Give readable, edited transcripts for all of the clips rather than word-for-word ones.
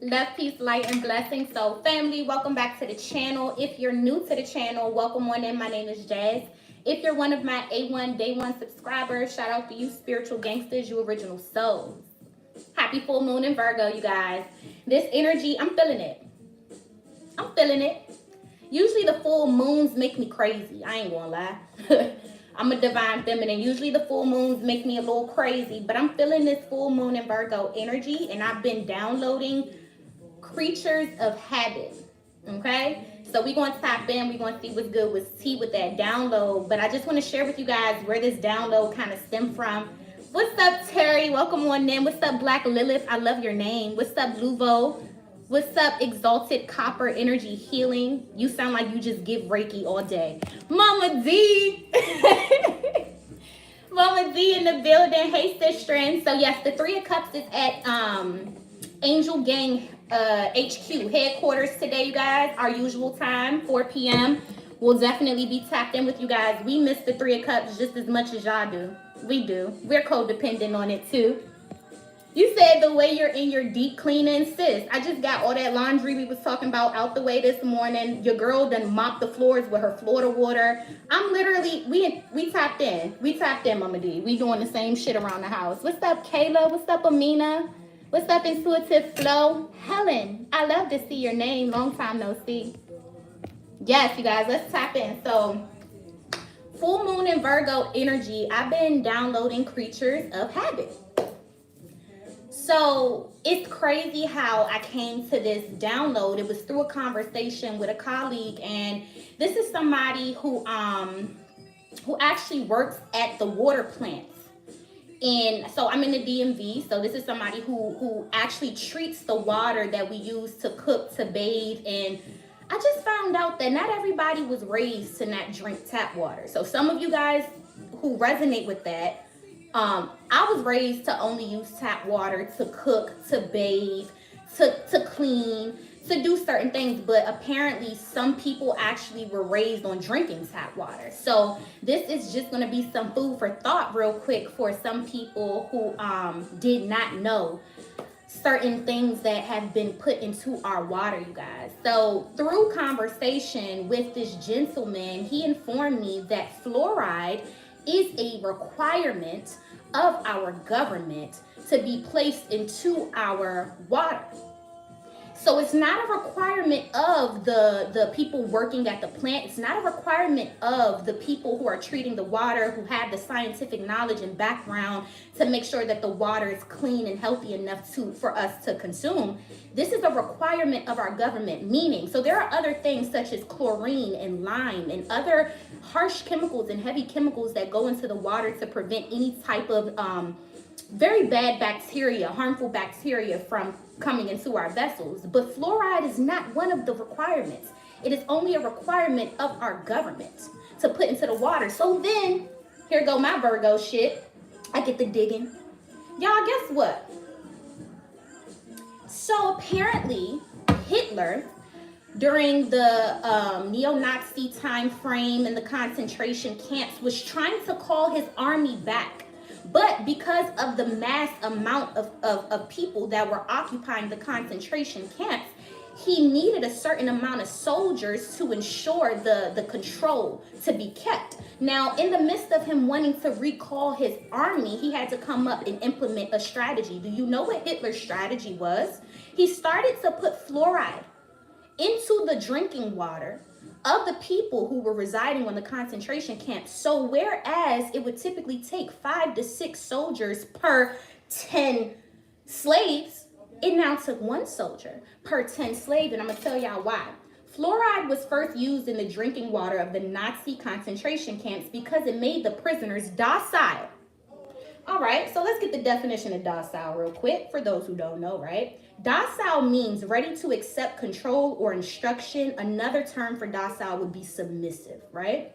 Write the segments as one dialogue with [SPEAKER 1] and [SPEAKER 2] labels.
[SPEAKER 1] Love, peace, light, and blessings. So, family, welcome back to the channel. If you're new to the channel, welcome on in. My name is Jazz. If you're one of my A1 Day 1 subscribers, shout out to you spiritual gangsters, you original souls. Happy full moon in Virgo, you guys. This energy, I'm feeling it. I'm feeling it. Usually the full moons make me crazy. I ain't gonna lie. I'm a divine feminine. Usually the full moons make me a little crazy, but I'm feeling this full moon in Virgo energy, and I've been downloading creatures of habit. Okay, so we're going to tap in. We're going to see what's good with tea with that download, but I just want to share with you guys where this download kind of stemmed from. What's up, Terry? Welcome on in. What's up, Black Lilith? I love your name. What's up, Luvo? What's up, Exalted Copper Energy Healing? You sound like you just give Reiki all day. Mama D. Mama D in the building. Hey, sister. So yes, the Three of Cups is at Angel Gang HQ headquarters today, you guys. Our usual time, 4 p.m. We'll definitely be tapped in with you guys. We miss the Three of Cups just as much as y'all do. We do. We're codependent on it too. You said the way you're in your deep cleaning, sis. I just got all that laundry we was talking about out the way this morning. Your girl done mopped the floors with her Florida water. I'm literally, we tapped in. We tapped in, Mama D. We doing the same shit around the house. What's up, Kayla? What's up, Amina? What's up, Intuitive Flow? Helen, I love to see your name. Long time no see. Yes, you guys, let's tap in. So, full moon in Virgo energy. I've been downloading creatures of habit. So it's crazy how I came to this download. It was through a conversation with a colleague, and this is somebody who actually works at the water plants. And so I'm in the DMV. So this is somebody who actually treats the water that we use to cook, to bathe. And I just found out that not everybody was raised to not drink tap water. So some of you guys who resonate with that, I was raised to only use tap water to cook, to bathe, to clean, to do certain things. But apparently some people actually were raised on drinking tap water. So this is just going to be some food for thought real quick for some people who did not know certain things that have been put into our water, you guys. So through conversation with this gentleman, he informed me that fluoride is a requirement of our government to be placed into our water. So it's not a requirement of the people working at the plant. It's not a requirement of the people who are treating the water, who have the scientific knowledge and background to make sure that the water is clean and healthy enough for us to consume. This is a requirement of our government, meaning, so there are other things such as chlorine and lime and other harsh chemicals and heavy chemicals that go into the water to prevent any type of very bad bacteria, harmful bacteria from coming into our vessels. But fluoride is not one of the requirements. It is only a requirement of our government to put into the water. So then, here go my Virgo shit. I get the digging. Y'all, guess what? So apparently, Hitler, during the neo-Nazi time frame in the concentration camps, was trying to call his army back. But because of the mass amount of people that were occupying the concentration camps, he needed a certain amount of soldiers to ensure the control to be kept. Now, in the midst of him wanting to recall his army, he had to come up and implement a strategy. Do you know what Hitler's strategy was? He started to put fluoride into the drinking water of the people who were residing on the concentration camps. So whereas it would typically take 5 to 6 soldiers per 10 slaves, it now took 1 soldier per 10 slaves. And I'm gonna tell y'all why. Fluoride was first used in the drinking water of the Nazi concentration camps because it made the prisoners docile. All right, so let's get the definition of docile real quick for those who don't know, right? Docile means ready to accept control or instruction. Another term for docile would be submissive, right?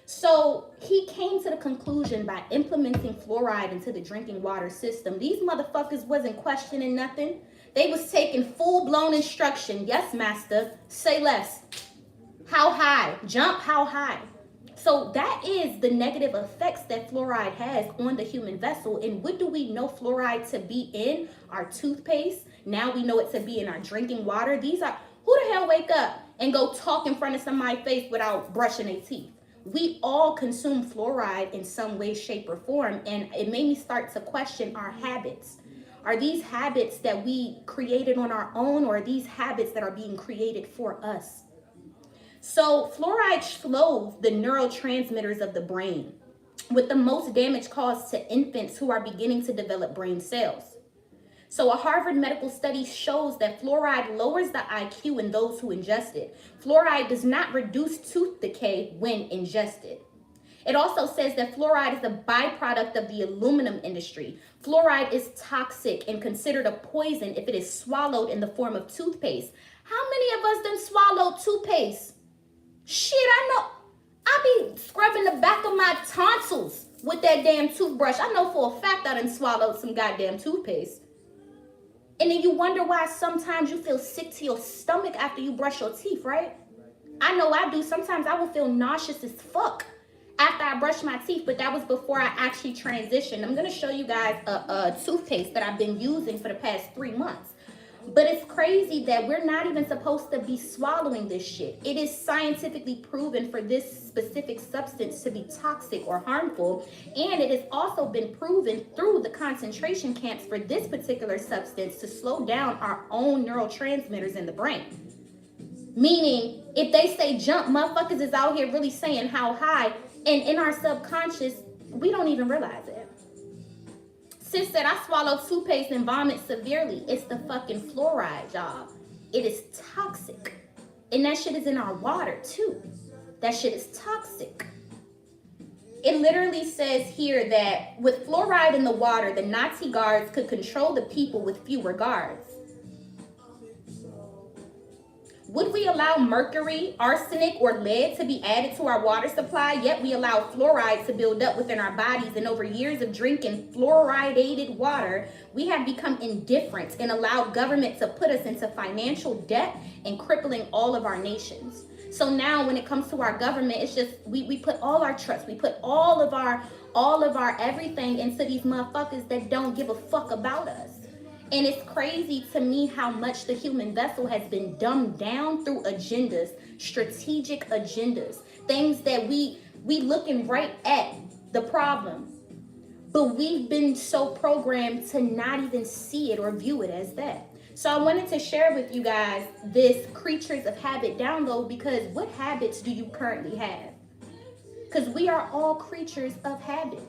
[SPEAKER 1] So he came to the conclusion by implementing fluoride into the drinking water system. These motherfuckers wasn't questioning nothing. They was taking full-blown instruction. Yes, master, say less. How high? Jump how high? So that is the negative effects that fluoride has on the human vessel. And what do we know fluoride to be in? Our toothpaste. Now we know it to be in our drinking water. These are, who the hell wake up and go talk in front of somebody's face without brushing their teeth? We all consume fluoride in some way, shape, or form. And it made me start to question our habits. Are these habits that we created on our own, or are these habits that are being created for us? So fluoride slows the neurotransmitters of the brain, with the most damage caused to infants who are beginning to develop brain cells. So a Harvard medical study shows that fluoride lowers the IQ in those who ingest it. Fluoride does not reduce tooth decay when ingested. It also says that fluoride is a byproduct of the aluminum industry. Fluoride is toxic and considered a poison if it is swallowed in the form of toothpaste. How many of us done swallowed toothpaste? Shit, I know. I be scrubbing the back of my tonsils with that damn toothbrush. I know for a fact I done swallowed some goddamn toothpaste. And then you wonder why sometimes you feel sick to your stomach after you brush your teeth, right? I know I do. Sometimes I will feel nauseous as fuck after I brush my teeth, but that was before I actually transitioned. I'm going to show you guys a toothpaste that I've been using for the past 3 months. But it's crazy that we're not even supposed to be swallowing this shit. It is scientifically proven for this specific substance to be toxic or harmful. And it has also been proven through the concentration camps for this particular substance to slow down our own neurotransmitters in the brain. Meaning, if they say jump, motherfuckers is out here really saying how high. And in our subconscious, we don't even realize it. Sis said, I swallow toothpaste and vomit severely. It's the fucking fluoride, y'all. It is toxic. And that shit is in our water, too. That shit is toxic. It literally says here that with fluoride in the water, the Nazi guards could control the people with fewer guards. Would we allow mercury, arsenic, or lead to be added to our water supply, yet we allow fluoride to build up within our bodies? And over years of drinking fluoridated water, we have become indifferent and allowed government to put us into financial debt and crippling all of our nations. So now when it comes to our government, it's just, we put all our trust, we put all of our everything into these motherfuckers that don't give a fuck about us. And it's crazy to me how much the human vessel has been dumbed down through agendas, strategic agendas, things that we looking right at the problem. But we've been so programmed to not even see it or view it as that. So I wanted to share with you guys this Creatures of Habit download, because what habits do you currently have? Because we are all creatures of habit.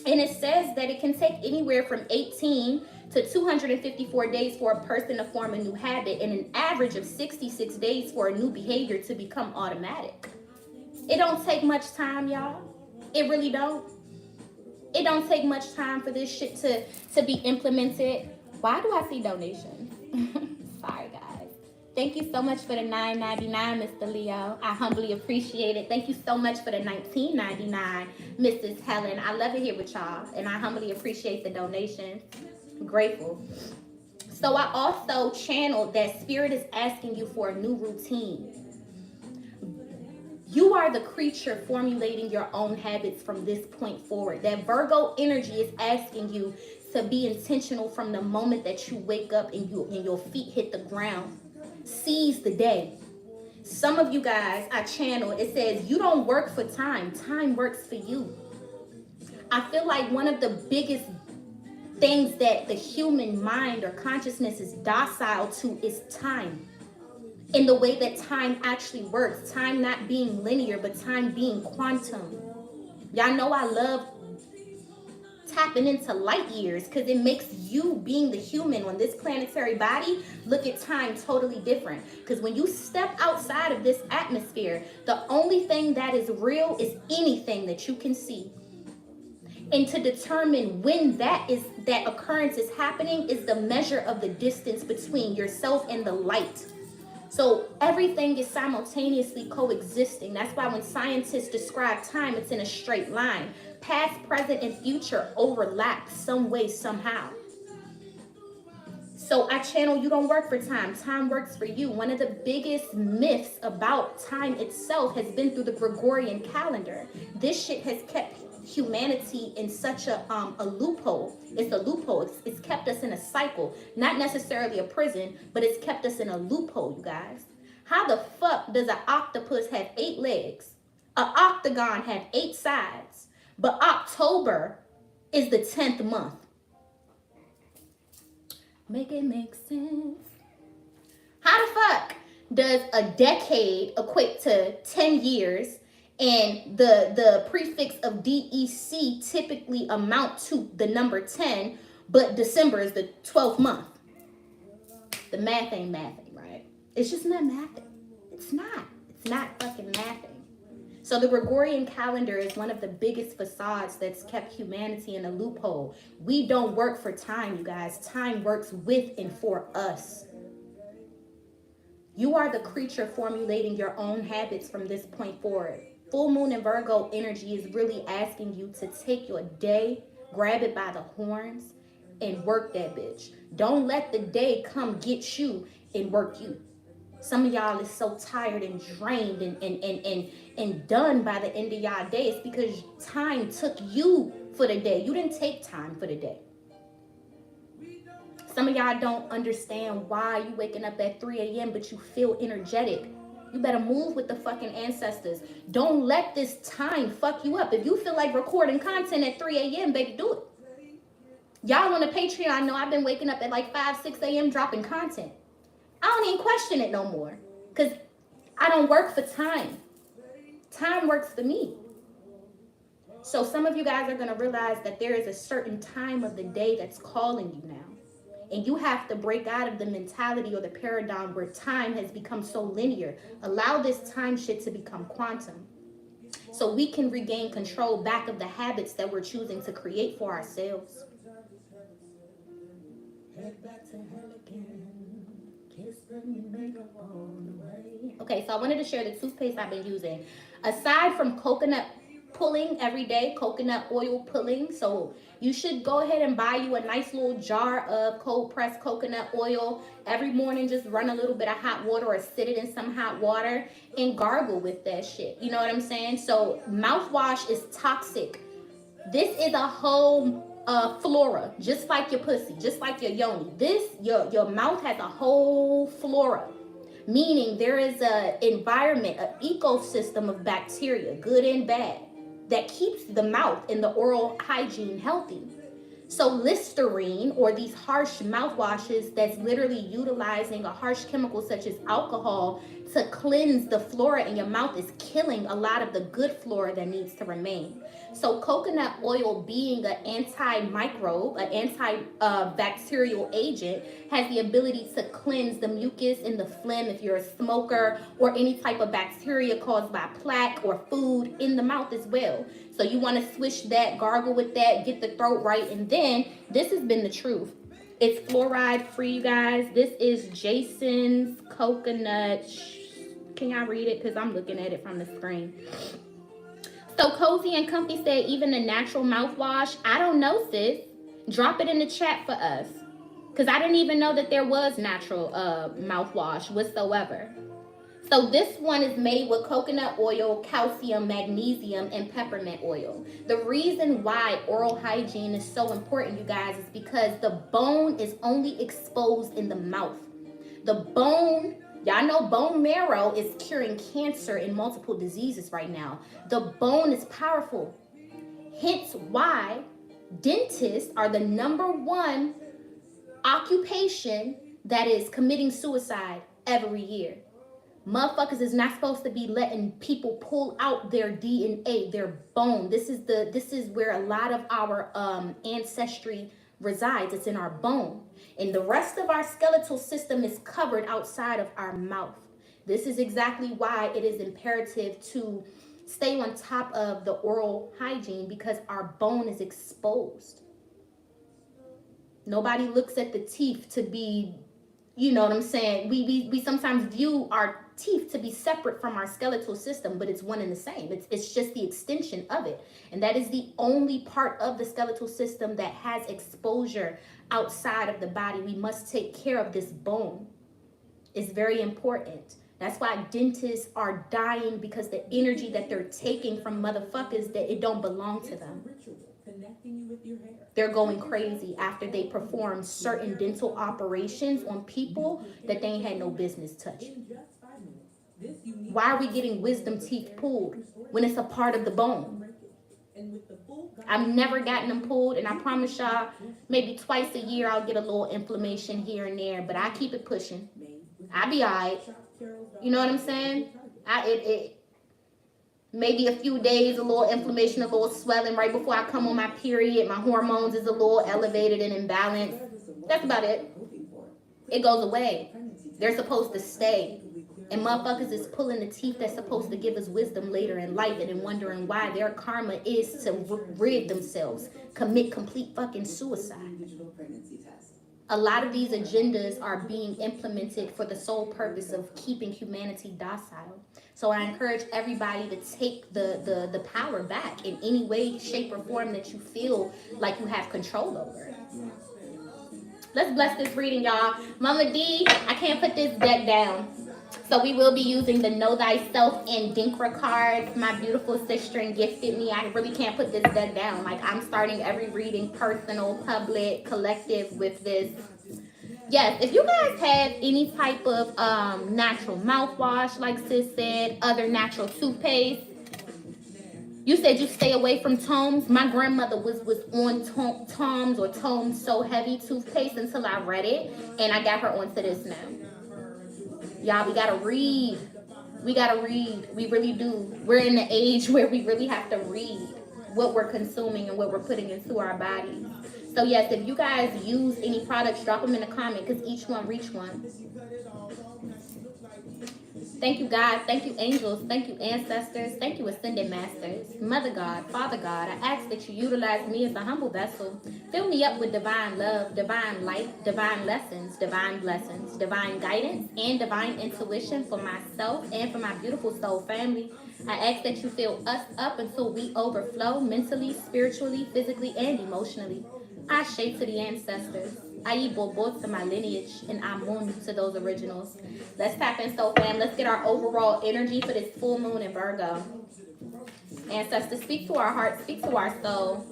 [SPEAKER 1] And it says that it can take anywhere from 18 to 254 days for a person to form a new habit, and an average of 66 days for a new behavior to become automatic. It don't take much time, y'all. It really don't. It don't take much time for this shit to be implemented. Why do I see donations? Sorry, guys. Thank you so much for the $9.99, Mr. Leo. I humbly appreciate it. Thank you so much for the $19.99, Mrs. Helen. I love it here with y'all, and I humbly appreciate the donations. Grateful. So I also channeled that Spirit is asking you for a new routine. You are the creature formulating your own habits from this point forward. That Virgo energy is asking you to be intentional from the moment that you wake up and your feet hit the ground. Seize the day. Some of you guys, I channeled, it says you don't work for time. Time works for you. I feel like one of the biggest things that the human mind or consciousness is docile to is time. In the way that time actually works. Time not being linear, but time being quantum. Y'all know I love tapping into light years because it makes you being the human on this planetary body look at time totally different. Because when you step outside of this atmosphere, the only thing that is real is anything that you can see. And to determine when that occurrence is happening is the measure of the distance between yourself and the light. So everything is simultaneously coexisting. That's why when scientists describe time, it's in a straight line. Past, present, and future overlap some way, somehow. So I channel, you don't work for time. Time works for you. One of the biggest myths about time itself has been through the Gregorian calendar. This shit has kept humanity in such a loophole. It's a loophole. It's kept us in a cycle. Not necessarily a prison, but it's kept us in a loophole, you guys. How the fuck does an octopus have 8 legs? An octagon have 8 sides. But October is the 10th month. Make it make sense. How the fuck does a decade equate to 10 years and the prefix of DEC typically amount to the number 10, but December is the 12th month? The math ain't mathing, right? It's just not mathing. It's not. It's not fucking mathing. So the Gregorian calendar is one of the biggest facades that's kept humanity in a loophole. We don't work for time, you guys. Time works with and for us. You are the creature formulating your own habits from this point forward. Full moon and Virgo energy is really asking you to take your day, grab it by the horns, and work that bitch. Don't let the day come get you and work you. Some of y'all is so tired and drained and done by the end of y'all day. It's because time took you for the day. You didn't take time for the day. Some of y'all don't understand why you waking up at 3 a.m. but you feel energetic. You better move with the fucking ancestors. Don't let this time fuck you up. If you feel like recording content at 3 a.m., baby, do it. Y'all on the Patreon know I've been waking up at like 5, 6 a.m. dropping content. I don't even question it no more because I don't work for time. Time works for me. So some of you guys are going to realize that there is a certain time of the day that's calling you now. And you have to break out of the mentality or the paradigm where time has become so linear. Allow this time shit to become quantum so we can regain control back of the habits that we're choosing to create for ourselves. Head back to hell again. Okay, so I wanted to share the toothpaste I've been using. Aside from coconut pulling every day, coconut oil pulling, so you should go ahead and buy you a nice little jar of cold pressed coconut oil. Every morning, just run a little bit of hot water or sit it in some hot water and gargle with that shit. You know what I'm saying? So mouthwash is toxic. This is a whole flora, just like your pussy, just like your yoni. Your mouth has a whole flora, meaning there is a environment, an ecosystem of bacteria, good and bad, that keeps the mouth and the oral hygiene healthy. So Listerine, or these harsh mouthwashes that's literally utilizing a harsh chemical such as alcohol to cleanse the flora in your mouth, is killing a lot of the good flora that needs to remain. So coconut oil, being an antimicrobe, an antibacterial agent, has the ability to cleanse the mucus and the phlegm if you're a smoker, or any type of bacteria caused by plaque or food in the mouth as well. So you want to swish that, gargle with that, get the throat right. And then this has been the truth. It's fluoride free, you guys. This is Jason's coconut. Can y'all read it? Because I'm looking at it from the screen. So Cozy and Comfy said, even the natural mouthwash. I don't know, sis. Drop it in the chat for us. Because I didn't even know that there was natural mouthwash whatsoever. So this one is made with coconut oil, calcium, magnesium, and peppermint oil. The reason why oral hygiene is so important, you guys, is because the bone is only exposed in the mouth. The bone, y'all know bone marrow is curing cancer and multiple diseases right now. The bone is powerful. Hence why dentists are the #1 occupation that is committing suicide every year. Motherfuckers is not supposed to be letting people pull out their DNA, their bone. This is where a lot of our ancestry resides. It's in our bone. And the rest of our skeletal system is covered outside of our mouth. This is exactly why it is imperative to stay on top of the oral hygiene, because our bone is exposed. Nobody looks at the teeth to be, you know what I'm saying? We sometimes view our teeth to be separate from our skeletal system, but it's one and the same. It's just the extension of it. And that is the only part of the skeletal system that has exposure outside of the body. We must take care of this bone. It's very important. That's why dentists are dying, because the energy that they're taking from motherfuckers that it don't belong to them. They're going crazy after they perform certain dental operations on people that they ain't had no business touching. Why are we getting wisdom teeth pulled when it's a part of the bone? I've never gotten them pulled, and I promise y'all, maybe twice a year I'll get a little inflammation here and there, but I keep it pushing. I be all right. You know what I'm saying? Maybe a few days, a little inflammation, a little swelling right before I come on my period. My hormones is a little elevated and imbalanced. That's about it. It goes away. They're supposed to stay. And motherfuckers is pulling the teeth that's supposed to give us wisdom later in life, and then wondering why their karma is to rid themselves, commit complete fucking suicide. A lot of these agendas are being implemented for the sole purpose of keeping humanity docile. So I encourage everybody to take the power back in any way, shape, or form that you feel like you have control over. Let's bless this reading, y'all. Mama D, I can't put this deck down. So we will be using the Know Thyself and Dinkra cards. My beautiful sister gifted me. I really can't put this deck down. Like, I'm starting every reading personal, public, collective with this. Yes, if you guys have any type of natural mouthwash, like sis said, other natural toothpaste. You said you stay away from Tomes. My grandmother was on Toms or Tomes So Heavy toothpaste until I read it, and I got her onto this now. Y'all, we gotta read. We gotta read. We really do. We're in the age where we really have to read what we're consuming and what we're putting into our bodies. So yes, if you guys use any products, drop them in the comment, because each one reach one. Thank you, God. Thank you, angels. Thank you, ancestors. Thank you, ascended masters. Mother God, Father God, I ask that you utilize me as a humble vessel. Fill me up with divine love, divine light, divine lessons, divine blessings, divine guidance, and divine intuition for myself and for my beautiful soul family. I ask that you fill us up until we overflow mentally, spiritually, physically, and emotionally. I shake to the ancestors. I bobo to my lineage, and I'm on to those originals. Let's tap in, soul fam. Let's get our overall energy for this full moon in Virgo. Ancestors, speak to our heart, speak to our soul.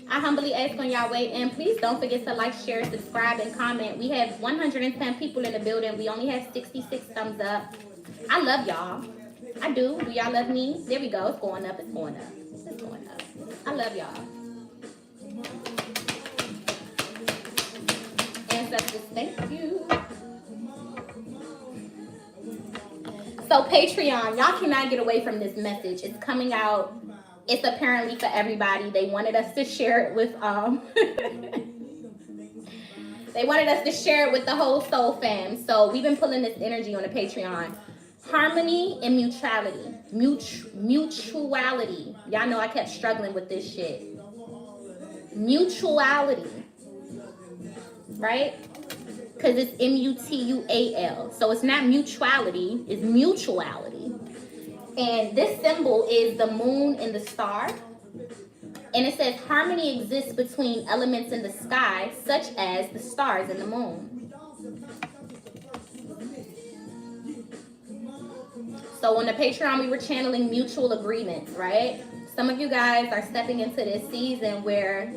[SPEAKER 1] I humbly ask on y'all way, and please don't forget to like, share, subscribe, and comment. We have 110 people in the building. We only have 66 thumbs up. I love y'all. I do. Do y'all love me? There we go. It's going up. It's going up. It's going up. I love y'all. Ancestors, thank you. So Patreon, y'all cannot get away from this message. It's coming out. It's apparently for everybody. They wanted us to share it with they wanted us to share it with the whole soul fam. So we've been pulling this energy on the Patreon. Harmony and mutuality. Mutuality. Y'all know I kept struggling with this shit. Mutuality. Right? Because it's M-U-T-U-A-L. So it's not mutuality. It's mutuality. And this symbol is the moon and the star. And it says harmony exists between elements in the sky, such as the stars and the moon. So on the Patreon, we were channeling mutual agreements, right? Some of you guys are stepping into this season where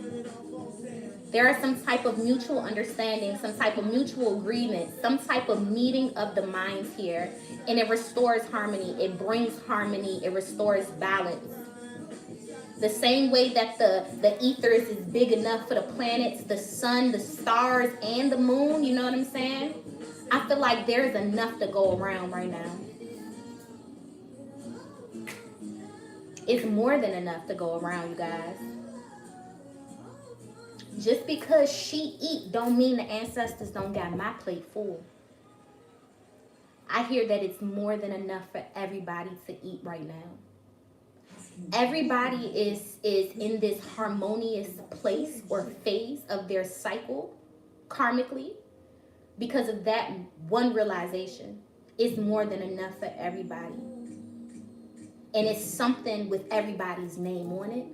[SPEAKER 1] there are some type of mutual understanding, some type of mutual agreement, some type of meeting of the minds here. And it restores harmony. It brings harmony. It restores balance. The same way that the ethers is big enough for the planets, the sun, the stars, and the moon, you know what I'm saying? I feel like there's enough to go around right now. It's more than enough to go around, you guys. Just because she eat don't mean the ancestors don't got my plate full. I hear that it's more than enough for everybody to eat right now. Everybody is in this harmonious place or phase of their cycle karmically because of that one realization. It's more than enough for everybody. And it's something with everybody's name on it.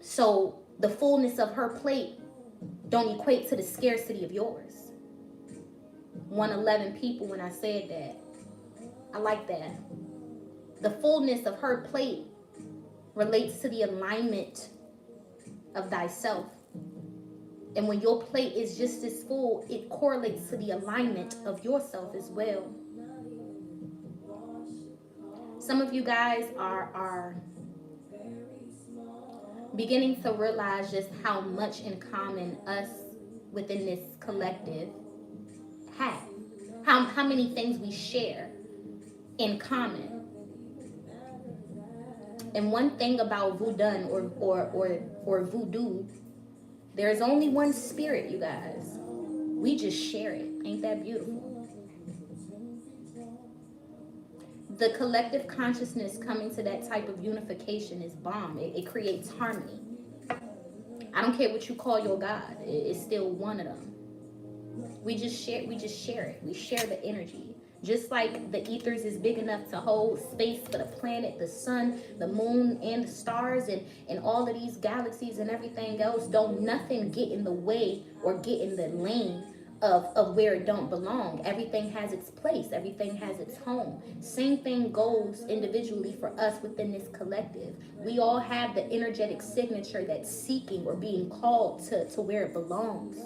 [SPEAKER 1] So the fullness of her plate don't equate to the scarcity of yours. 111 people when I said that. I like that. The fullness of her plate relates to the alignment of thyself. And when your plate is just as full, it correlates to the alignment of yourself as well. Some of you guys are beginning to realize just how much in common us within this collective have. How many things we share in common. And one thing about voodoo or voodoo, there's only one spirit, you guys. We just share it. Ain't that beautiful? The collective consciousness coming to that type of unification is bomb. It creates harmony. I don't care what you call your God. It's still one of them. We just share it. We share the energy. Just like the ethers is big enough to hold space for the planet, the sun, the moon, and the stars, and all of these galaxies and everything else, don't nothing get in the way or get in the lane of where it don't belong. Everything has its place. Everything has its home. Same thing goes individually for us within this collective. We all have the energetic signature that's seeking or being called to where it belongs.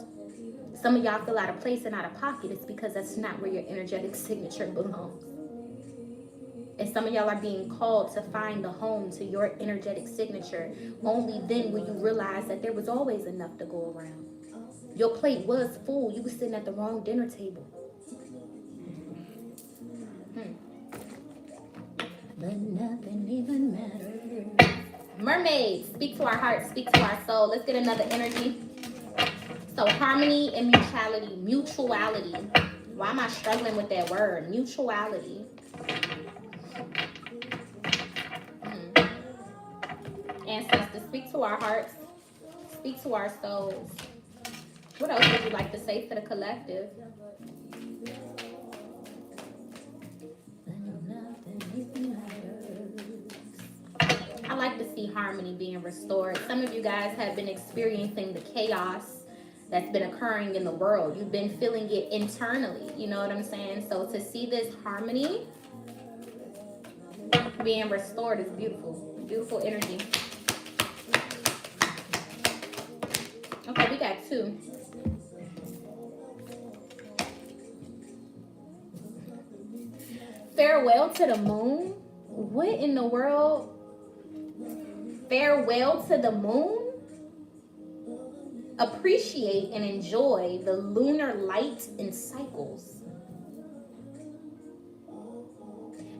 [SPEAKER 1] Some of y'all feel out of place and out of pocket. It's because that's not where your energetic signature belongs. And some of y'all are being called to find the home to your energetic signature. Only then will you realize that there was always enough to go around. Your plate was full. You were sitting at the wrong dinner table. But nothing even matters. Mermaids, speak to our heart, speak to our soul. Let's get another energy. So harmony and mutuality. Mutuality. Why am I struggling with that word? Mutuality. Ancestors, speak to our hearts. Speak to our souls. What else would you like to say for the collective? I like to see harmony being restored. Some of you guys have been experiencing the chaos that's been occurring in the world. You've been feeling it internally. You know what I'm saying? So to see this harmony being restored is beautiful. Beautiful energy. Okay, we got two. Farewell to the moon? What in the world? Farewell to the moon? Appreciate and enjoy the lunar light and cycles.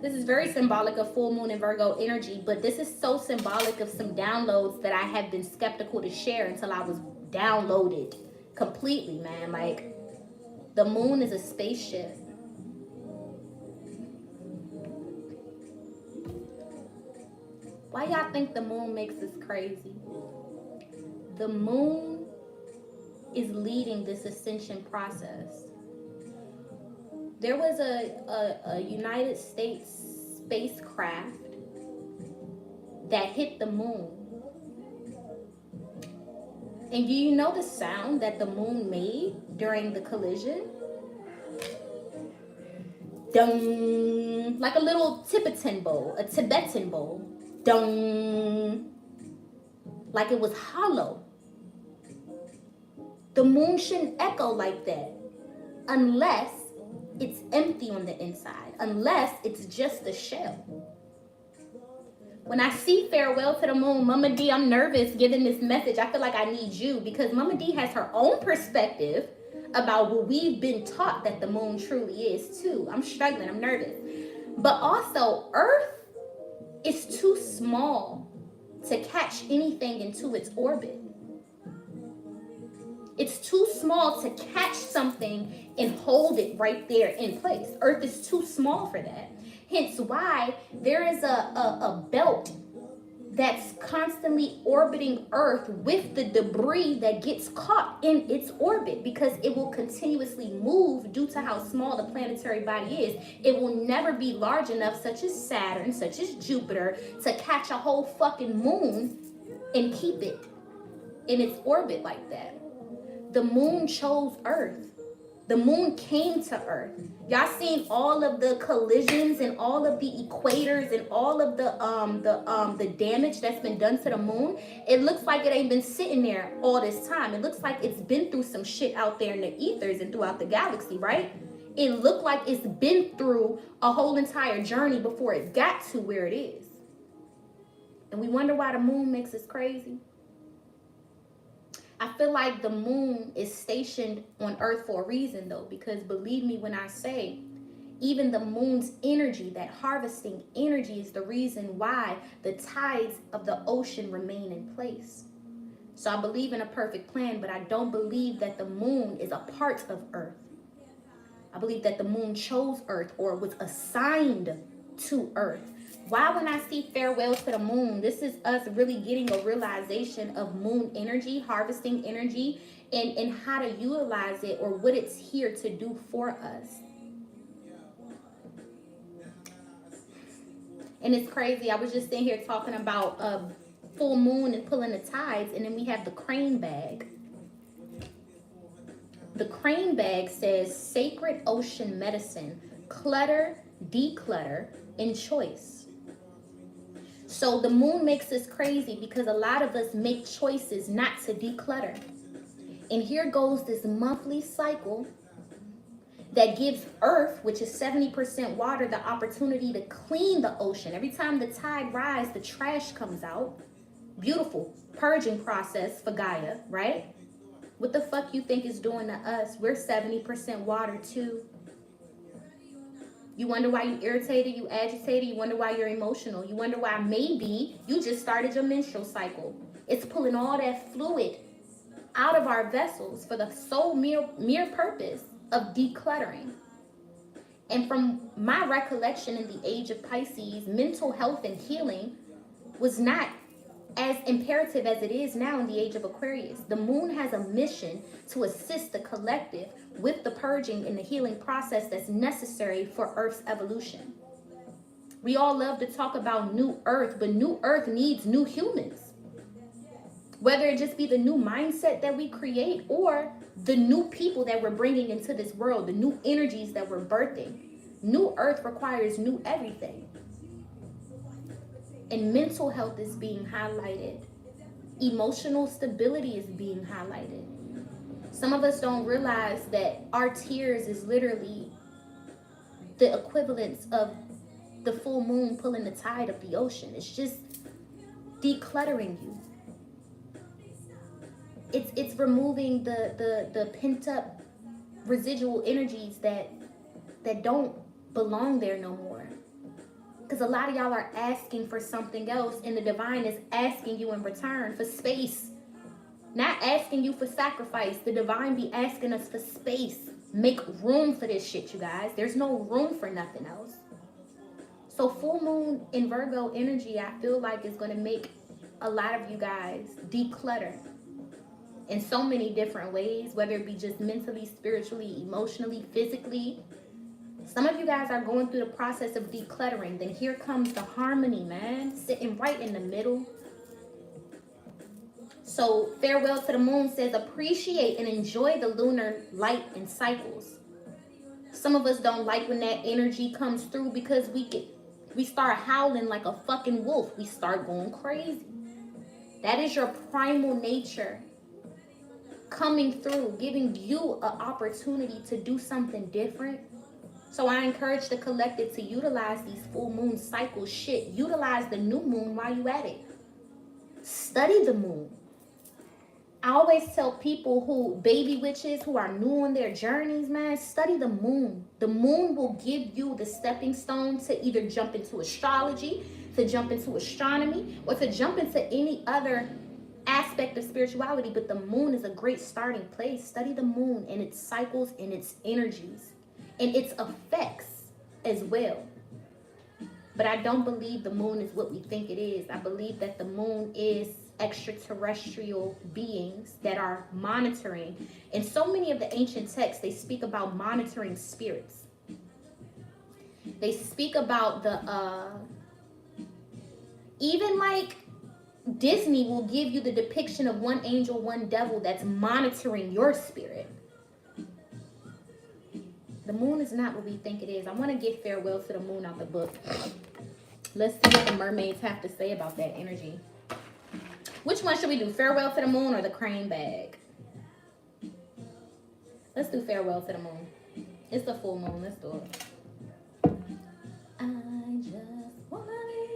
[SPEAKER 1] This is very symbolic of full moon and Virgo energy, but this is so symbolic of some downloads that I have been skeptical to share until I was downloaded completely, man. Like, the moon is a spaceship. Why y'all think the moon makes us crazy? The moon is leading this ascension process. There was a United States spacecraft that hit the moon. And do you know the sound that the moon made during the collision? Dung, like a little Tibetan bowl, a Tibetan bowl. Dung, like it was hollow. The moon shouldn't echo like that unless it's empty on the inside, unless it's just a shell. When I see farewell to the moon, Mama D, I'm nervous giving this message. I feel like I need you because Mama D has her own perspective about what we've been taught that the moon truly is too. I'm struggling, I'm nervous. But also, Earth is too small to catch anything into its orbit. It's too small to catch something and hold it right there in place. Earth is too small for that. Hence why there is a belt that's constantly orbiting Earth with the debris that gets caught in its orbit, because it will continuously move due to how small the planetary body is. It will never be large enough, such as Saturn, such as Jupiter, to catch a whole fucking moon and keep it in its orbit like that. The moon chose Earth. The moon came to Earth. Y'all seen all of the collisions and all of the equators and all of the damage that's been done to the moon? It looks like it ain't been sitting there all this time. It looks like it's been through some shit out there in the ethers and throughout the galaxy, right? It looked like it's been through a whole entire journey before it got to where it is. And we wonder why the moon makes us crazy. I feel like the moon is stationed on Earth for a reason, though, because believe me when I say, even the moon's energy, that harvesting energy, is the reason why the tides of the ocean remain in place. So I believe in a perfect plan, but I don't believe that the moon is a part of Earth. I believe that the moon chose Earth, or was assigned to Earth. Why, when I see farewell to the moon, this is us really getting a realization of moon energy, harvesting energy, and how to utilize it, or what it's here to do for us. And it's crazy. I was just sitting here talking about full moon and pulling the tides, and then we have the crane bag. The crane bag says sacred ocean medicine, clutter, declutter, and choice. So the moon makes us crazy because a lot of us make choices not to declutter. And here goes this monthly cycle that gives Earth, which is 70% water, the opportunity to clean the ocean. Every time the tide rises, the trash comes out. Beautiful purging process for Gaia, right? What the fuck you think is doing to us? We're 70% water too. You wonder why you irritated, you agitated, you wonder why you're emotional. You wonder why maybe you just started your menstrual cycle. It's pulling all that fluid out of our vessels for the sole mere purpose of decluttering. And from my recollection in the age of Pisces, mental health and healing was not as imperative as it is now in the age of Aquarius. The moon has a mission to assist the collective with the purging and the healing process that's necessary for Earth's evolution. We all love to talk about new Earth, but new Earth needs new humans. Whether it just be the new mindset that we create, or the new people that we're bringing into this world, the new energies that we're birthing. New Earth requires new everything. And mental health is being highlighted. Emotional stability is being highlighted. Some of us don't realize that our tears is literally the equivalence of the full moon pulling the tide of the ocean. It's just decluttering you. It's removing the pent up residual energies that don't belong there no more. Because a lot of y'all are asking for something else, and the divine is asking you in return for space. Not asking you for sacrifice. The divine be asking us for space. Make room for this shit, you guys. There's no room for nothing else. So full moon in Virgo energy, I feel like is going to make a lot of you guys declutter in so many different ways, whether it be just mentally, spiritually, emotionally, physically. Some of you guys are going through the process of decluttering. Then here comes the harmony, man, sitting right in the middle. So farewell to the moon says appreciate and enjoy the lunar light and cycles. Some of us don't like when that energy comes through because we start howling like a fucking wolf. We start going crazy. That is your primal nature coming through, giving you an opportunity to do something different. So I encourage the collective to utilize these full moon cycles. Shit, utilize the new moon while you at it. Study the moon. I always tell people who, baby witches who are new on their journeys, man, study the moon. The moon will give you the stepping stone to either jump into astrology, to jump into astronomy, or to jump into any other aspect of spirituality. But the moon is a great starting place. Study the moon and its cycles and its energies and its effects as well. But I don't believe the moon is what we think it is. I believe that the moon is extraterrestrial beings that are monitoring. In so many of the ancient texts, they speak about monitoring spirits. They speak about the, even like Disney will give you the depiction of one angel, one devil that's monitoring your spirit. The moon is not what we think it is. I want to get Farewell to the Moon out the book. Let's see what the mermaids have to say about that energy. Which one should we do? Farewell to the Moon or the Crane Bag? Let's do Farewell to the Moon. It's the full moon. Let's do it. I just wanna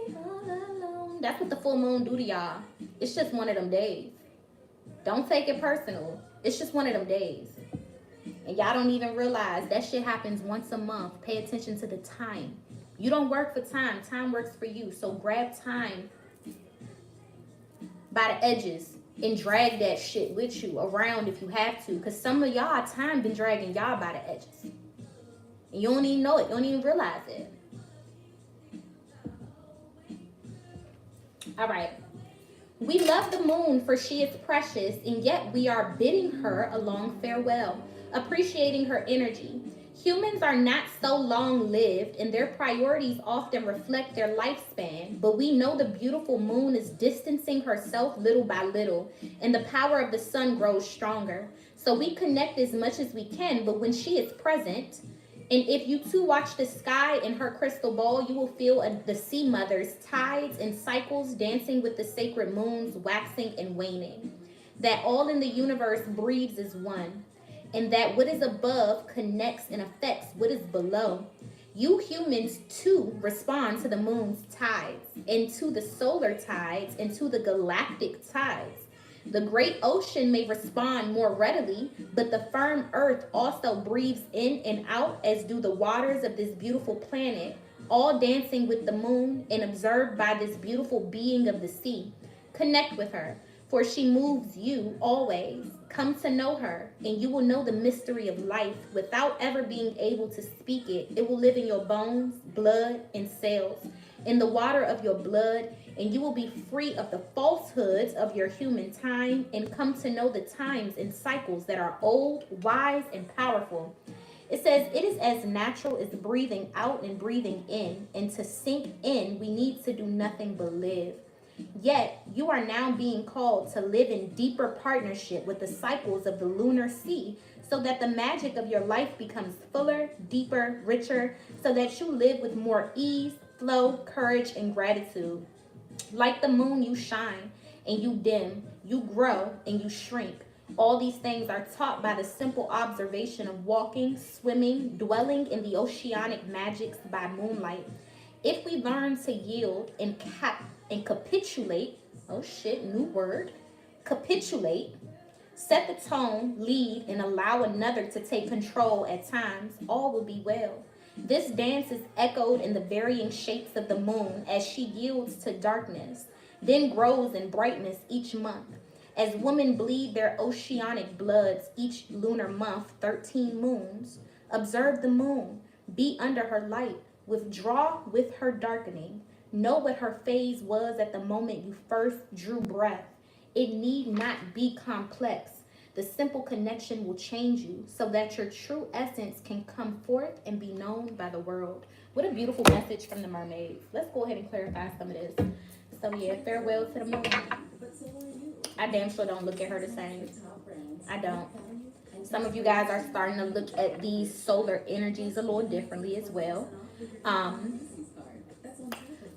[SPEAKER 1] be all alone. That's what the full moon do to y'all. It's just one of them days. Don't take it personal. It's just one of them days. And y'all don't even realize that shit happens once a month. Pay attention to the time. You don't work for time. Time works for you. So grab time by the edges and drag that shit with you around if you have to. Because some of y'all, time been dragging y'all by the edges. And you don't even know it. You don't even realize it. All right. We love the moon for she is precious, and yet we are bidding her a long farewell, appreciating her energy. Humans are not so long-lived, and their priorities often reflect their lifespan, but we know the beautiful moon is distancing herself little by little, and the power of the sun grows stronger. So we connect as much as we can, but when she is present, and if you too watch the sky in her crystal ball, you will feel the sea mother's tides and cycles dancing with the sacred moons waxing and waning. That all in the universe breathes as one. And that what is above connects and affects what is below. You humans too respond to the moon's tides, and to the solar tides, and to the galactic tides. The great ocean may respond more readily, but the firm earth also breathes in and out, as do the waters of this beautiful planet, all dancing with the moon and observed by this beautiful being of the sea. Connect with her, for she moves you always. Come to know her, and you will know the mystery of life without ever being able to speak it. It will live in your bones, blood, and cells, in the water of your blood, and you will be free of the falsehoods of your human time and come to know the times and cycles that are old, wise, and powerful. It says, it is as natural as breathing out and breathing in, and to sink in, we need to do nothing but live. Yet, you are now being called to live in deeper partnership with the cycles of the lunar sea, so that the magic of your life becomes fuller, deeper, richer, so that you live with more ease, flow, courage, and gratitude. Like the moon, you shine and you dim, you grow and you shrink. All these things are taught by the simple observation of walking, swimming, dwelling in the oceanic magics by moonlight. If we learn to yield and capitulate, oh shit, new word, capitulate, set the tone, lead, and allow another to take control at times, all will be well. This dance is echoed in the varying shapes of the moon as she yields to darkness, then grows in brightness each month. As women bleed their oceanic bloods each lunar month, 13 moons, observe the moon, be under her light, withdraw with her darkening. Know what her phase was at the moment you first drew breath. It need not be complex. The simple connection will change you so that your true essence can come forth and be known by the world. What a beautiful message from the mermaids. Let's go ahead and clarify some of this. So yeah, farewell to the moon. I damn sure don't look at her the same. I don't. Some of you guys are starting to look at these solar energies a little differently as well.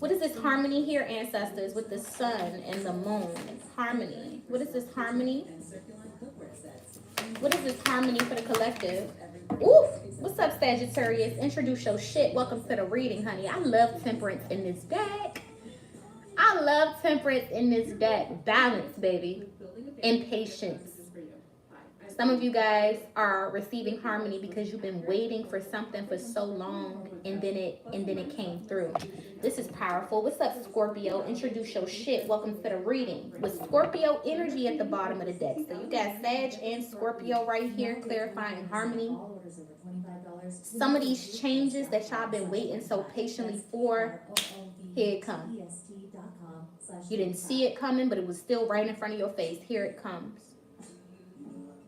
[SPEAKER 1] What is this harmony here, ancestors, with the sun and the moon? Harmony. What is this harmony? What is this harmony for the collective? Ooh, what's up, Sagittarius? Introduce your shit. Welcome to the reading, honey. I love temperance in this deck. I love temperance in this deck. Balance, baby. And patience. Some of you guys are receiving harmony because you've been waiting for something for so long, and then it came through. This is powerful. What's up, Scorpio? Introduce your shit. Welcome to the reading. With Scorpio energy at the bottom of the deck. So you got Sag and Scorpio right here clarifying harmony. Some of these changes that y'all been waiting so patiently for Here it comes. You didn't see it coming, but it was still right in front of your face. Here it comes.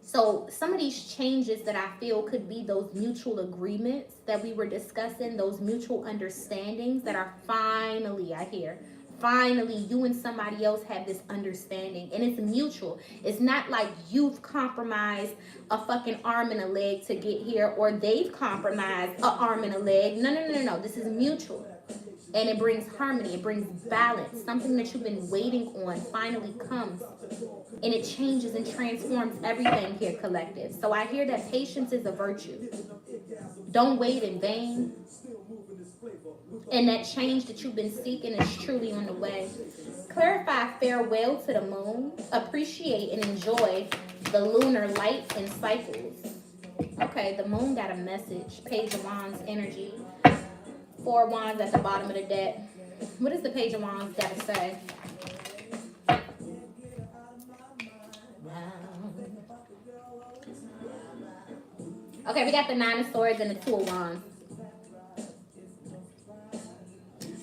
[SPEAKER 1] So some of these changes that I feel could be those mutual agreements that we were discussing, those mutual understandings that are finally, I hear, finally you and somebody else have this understanding, and it's mutual. It's not like you've compromised a fucking arm and a leg to get here, or they've compromised an arm and a leg. No. This is mutual. And it brings harmony, it brings balance. Something that you've been waiting on finally comes. And it changes and transforms everything here, collective. So I hear that patience is a virtue. Don't wait in vain. And that change that you've been seeking is truly on the way. Clarify farewell to the moon. Appreciate and enjoy the lunar light and cycles. Okay, the moon got a message. Page of Wands energy. 4 wands at the bottom of the deck. What does the Page of Wands got to say? Okay, we got the 9 of Swords and the 2 of Wands.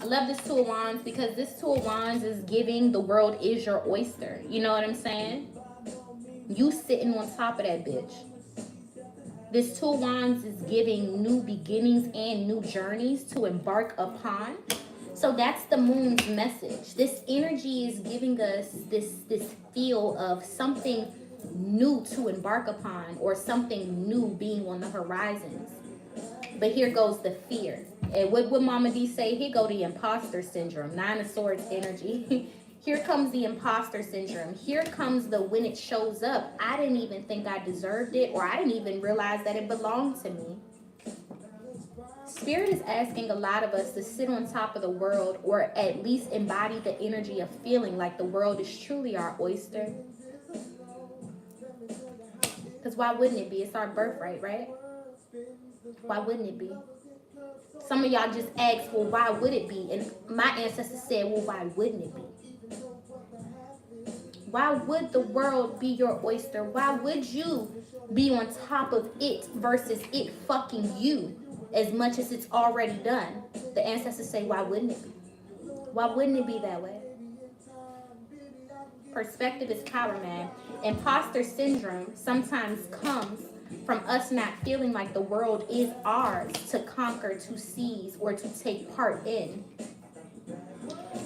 [SPEAKER 1] I love this 2 of Wands because this 2 of Wands is giving the world is your oyster. You know what I'm saying? You sitting on top of that bitch. This 2 of Wands is giving new beginnings and new journeys to embark upon. So that's the moon's message. This energy is giving us this feel of something new to embark upon, or something new being on the horizons. But here goes the fear. And what would Mama D say? Here go the imposter syndrome. 9 of Swords energy. Here comes the imposter syndrome. Here comes the when it shows up, I didn't even think I deserved it, or I didn't even realize that it belonged to me. Spirit is asking a lot of us to sit on top of the world, or at least embody the energy of feeling like the world is truly our oyster. Because why wouldn't it be? It's our birthright, right? Why wouldn't it be? Some of y'all just asked, well, why would it be? And my ancestors said, well, why wouldn't it be? Why would the world be your oyster? Why would you be on top of it versus it fucking you as much as it's already done? The ancestors say, why wouldn't it be? Why wouldn't it be that way? Perspective is power, man. Imposter syndrome sometimes comes from us not feeling like the world is ours to conquer, to seize, or to take part in.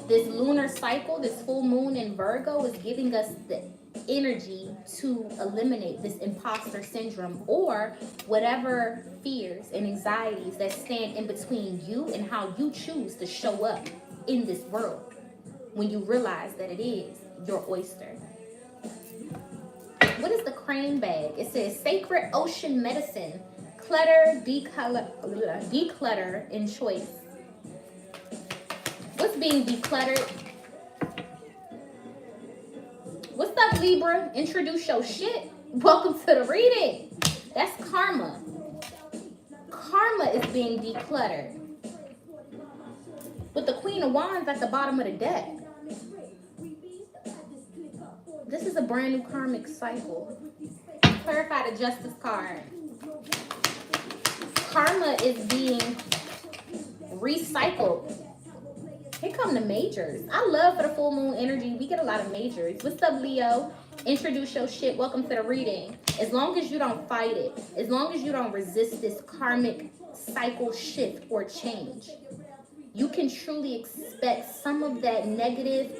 [SPEAKER 1] This lunar cycle, this full moon in Virgo, is giving us the energy to eliminate this imposter syndrome, or whatever fears and anxieties that stand in between you and how you choose to show up in this world when you realize that it is your oyster. What is the crane bag? It says sacred ocean medicine, clutter, declutter, and choice. What's being decluttered? What's up, Libra? Introduce your shit. Welcome to the reading. That's karma. Karma is being decluttered. With the Queen of Wands at the bottom of the deck. This is a brand new karmic cycle. Clarify the Justice card. Karma is being recycled. Here come the majors. I love for the full moon energy. We get a lot of majors. What's up, Leo? Introduce your shit. Welcome to the reading. As long as you don't fight it, as long as you don't resist this karmic cycle shift or change, you can truly expect some of that negative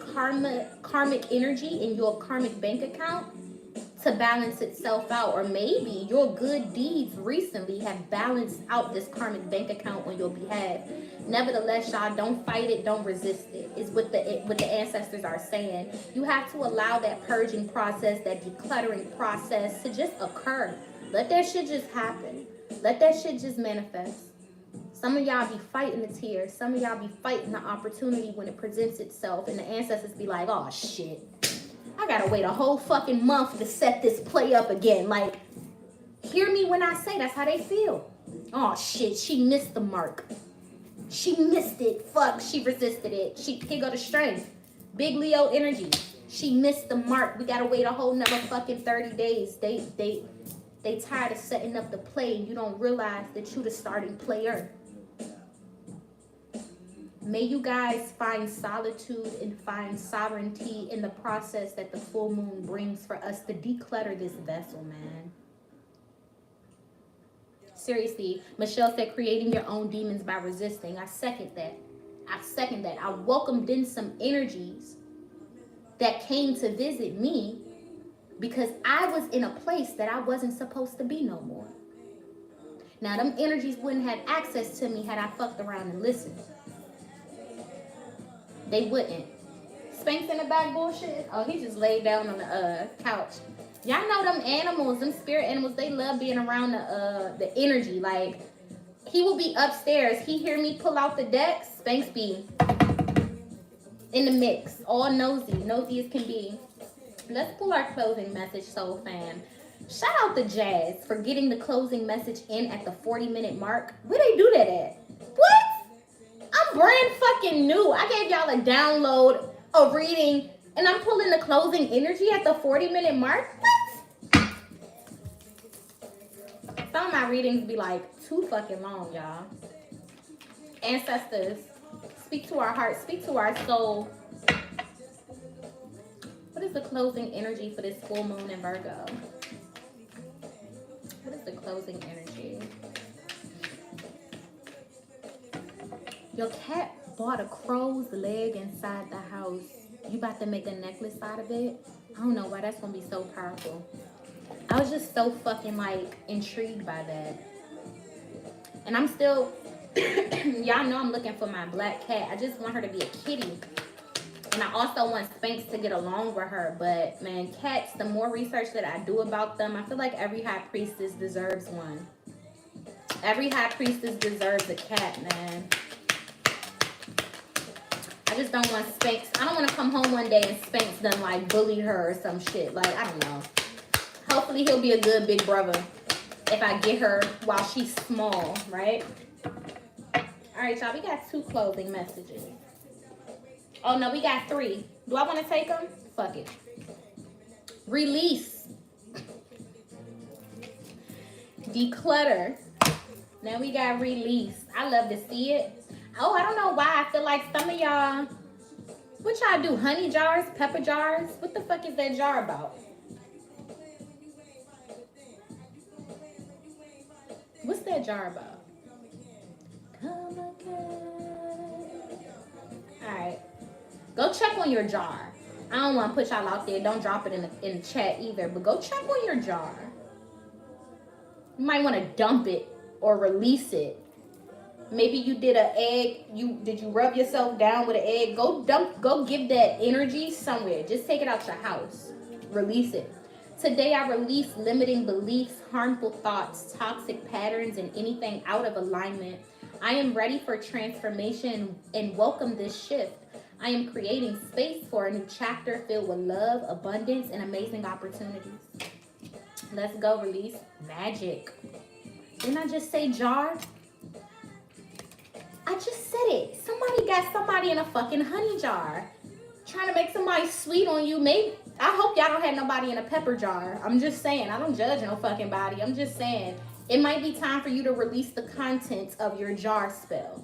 [SPEAKER 1] karmic energy in your karmic bank account to balance itself out. Or maybe your good deeds recently have balanced out this karmic bank account on your behalf. Nevertheless, y'all, don't fight it, don't resist it, is what the ancestors are saying. You have to allow that purging process, that decluttering process to just occur. Let that shit just happen. Let that shit just manifest. Some of y'all be fighting the tears. Some of y'all be fighting the opportunity when it presents itself. And the ancestors be like, oh, shit. I gotta wait a whole fucking month to set this play up again. Like, hear me when I say that's how they feel. Oh, shit. She missed the mark. She missed it. Fuck. She resisted it. Here go the strength. Big Leo energy. She missed the mark. We gotta wait a whole nother fucking 30 days. They tired of setting up the play. And you don't realize that you the starting player. May you guys find solitude and find sovereignty in the process that the full moon brings for us to declutter this vessel, man. Seriously, Michelle said creating your own demons by resisting. I second that. I second that. I welcomed in some energies that came to visit me because I was in a place that I wasn't supposed to be no more. Now, them energies wouldn't have access to me had I fucked around and listened. They wouldn't. Spanx in the back bullshit? Oh, he just laid down on the couch. Y'all know them animals, them spirit animals, they love being around the energy. Like, he will be upstairs. He hear me pull out the deck, Spanx be in the mix. All nosy as can be. Let's pull our closing message, soul fam. Shout out to Jazz for getting the closing message in at the 40-minute mark. Where they do that at? What? I'm brand fucking new. I gave y'all a download, a reading, and I'm pulling the closing energy at the 40-minute mark? What? Some of my readings be like too fucking long, y'all. Ancestors, speak to our heart, speak to our soul. What is the closing energy for this full moon in Virgo? What is the closing energy? Your cat bought a crow's leg inside the house. You about to make a necklace out of it? I don't know why that's gonna be so powerful. I was just so fucking like intrigued by that. And I'm still, y'all know I'm looking for my black cat. I just want her to be a kitty. And I also want Spanx to get along with her. But man, cats, the more research that I do about them, I feel like every high priestess deserves one. Every high priestess deserves a cat, man. I just don't want Spanx. I don't want to come home one day and Spanx done like bully her or some shit. Like, I don't know. Hopefully he'll be a good big brother if I get her while she's small, right? All right, y'all. We got 2 closing messages. Oh, no, we got 3. Do I want to take them? Fuck it. Release. Declutter. Now we got release. I love to see it. Oh, I don't know why. I feel like some of y'all, what y'all do? Honey jars? Pepper jars? What the fuck is that jar about? What's that jar about? Come again. All right. Go check on your jar. I don't want to put y'all out there. Don't drop it in the chat either. But go check on your jar. You might want to dump it or release it. Maybe you did an egg. Did you rub yourself down with an egg? Go give that energy somewhere. Just take it out your house. Release it. Today I release limiting beliefs, harmful thoughts, toxic patterns, and anything out of alignment. I am ready for transformation and welcome this shift. I am creating space for a new chapter filled with love, abundance, and amazing opportunities. Let's go. Release magic. Didn't I just say jar? I just said it. Somebody got somebody in a fucking honey jar. Trying to make somebody sweet on you. Maybe. I hope y'all don't have nobody in a pepper jar. I'm just saying. I don't judge no fucking body. I'm just saying. It might be time for you to release the contents of your jar spell.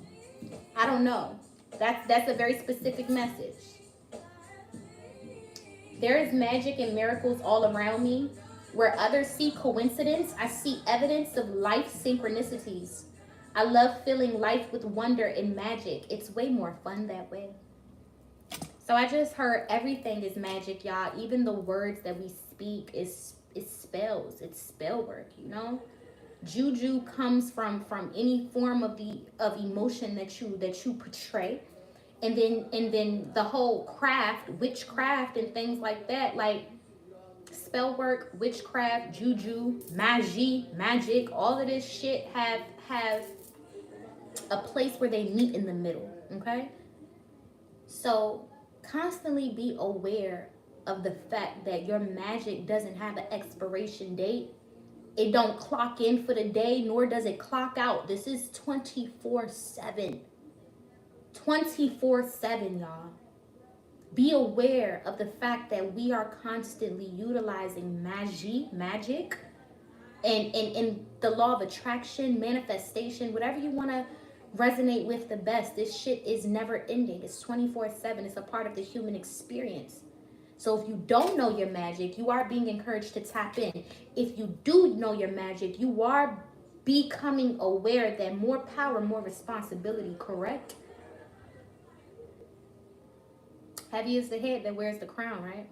[SPEAKER 1] I don't know. That's a very specific message. There is magic and miracles all around me. Where others see coincidence, I see evidence of life synchronicities. I love filling life with wonder and magic. It's way more fun that way. So I just heard everything is magic, y'all. Even the words that we speak is spells. It's spell work, you know? Juju comes from any form of emotion that you portray. And then the whole craft, witchcraft and things like that, like spell work, witchcraft, juju, magie, magic, all of this shit have a place where they meet in the middle, okay? So constantly be aware of the fact that your magic doesn't have an expiration date. It don't clock in for the day, nor does it clock out. This is 24/7. 24/7, y'all. Be aware of the fact that we are constantly utilizing magic, and the law of attraction, manifestation, whatever you want to resonate with the best. This shit is never ending. It's 24/7. It's a part of the human experience. So if you don't know your magic, you are being encouraged to tap in. If you do know your magic, you are becoming aware that more power, more responsibility, correct? Heavy is the head that wears the crown, right?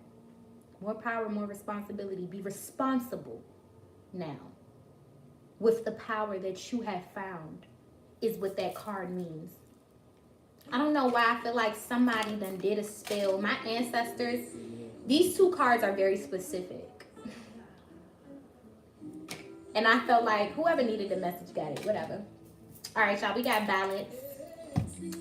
[SPEAKER 1] More power, more responsibility. Be responsible now with the power that you have found, is what that card means. I don't know why I feel like somebody done did a spell. My ancestors, these two cards are very specific. And I felt like whoever needed the message got it, whatever. All right, y'all, we got balance.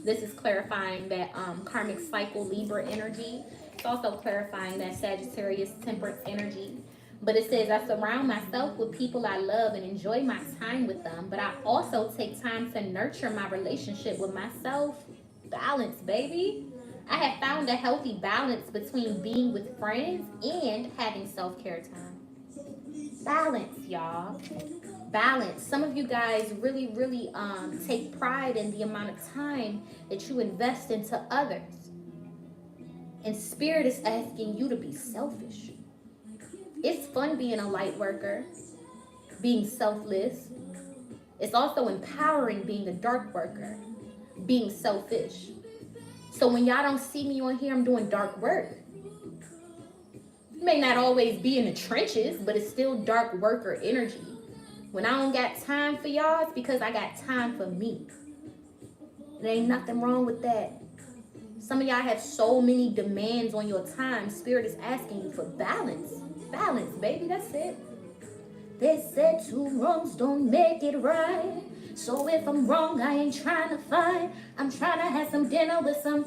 [SPEAKER 1] This is clarifying that karmic cycle Libra energy. It's also clarifying that Sagittarius temperance energy. But it says, I surround myself with people I love and enjoy my time with them. But I also take time to nurture my relationship with myself. Balance, baby. I have found a healthy balance between being with friends and having self-care time. Balance, y'all. Balance. Some of you guys really take pride in the amount of time that you invest into others. And Spirit is asking you to be selfish. It's fun being a light worker, being selfless. It's also empowering being a dark worker, being selfish. So when y'all don't see me on here, I'm doing dark work. It may not always be in the trenches, but it's still dark worker energy. When I don't got time for y'all, it's because I got time for me. There ain't nothing wrong with that. Some of y'all have so many demands on your time. Spirit is asking you for balance. Balance, baby, that's it. They said two wrongs don't make it right. So if I'm wrong, I ain't trying to fight. I'm trying to have some dinner with some.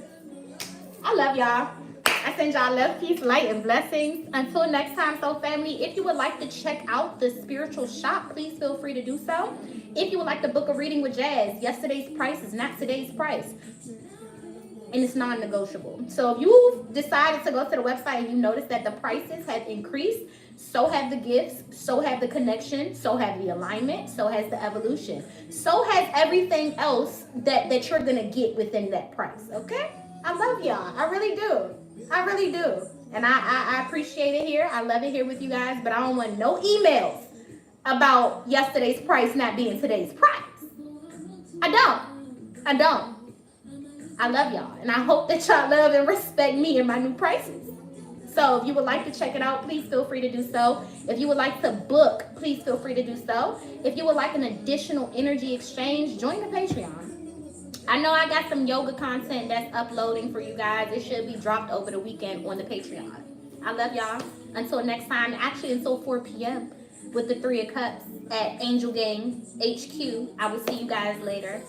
[SPEAKER 1] I love y'all. I send y'all love, peace, light, and blessings. Until next time, soul family, if you would like to check out the spiritual shop, please feel free to do so. If you would like to book a reading with Jazz, yesterday's price is not today's price. And it's non-negotiable. So if you decided to go to the website and you notice that the prices have increased, so have the gifts, so have the connection, so have the alignment, so has the evolution, so has everything else that you're gonna get within that price. Okay? I love y'all. I really do. I really do. And I appreciate it here. I love it here with you guys, but I don't want no emails about yesterday's price not being today's price. I don't. I love y'all, and I hope that y'all love and respect me and my new prices. So if you would like to check it out, please feel free to do so. If you would like to book, please feel free to do so. If you would like an additional energy exchange, join the Patreon. I know I got some yoga content that's uploading for you guys. It should be dropped over the weekend on the Patreon. I love y'all. Until next time, actually until 4 p.m. with the 3 of Cups at Angel Gang HQ. I will see you guys later.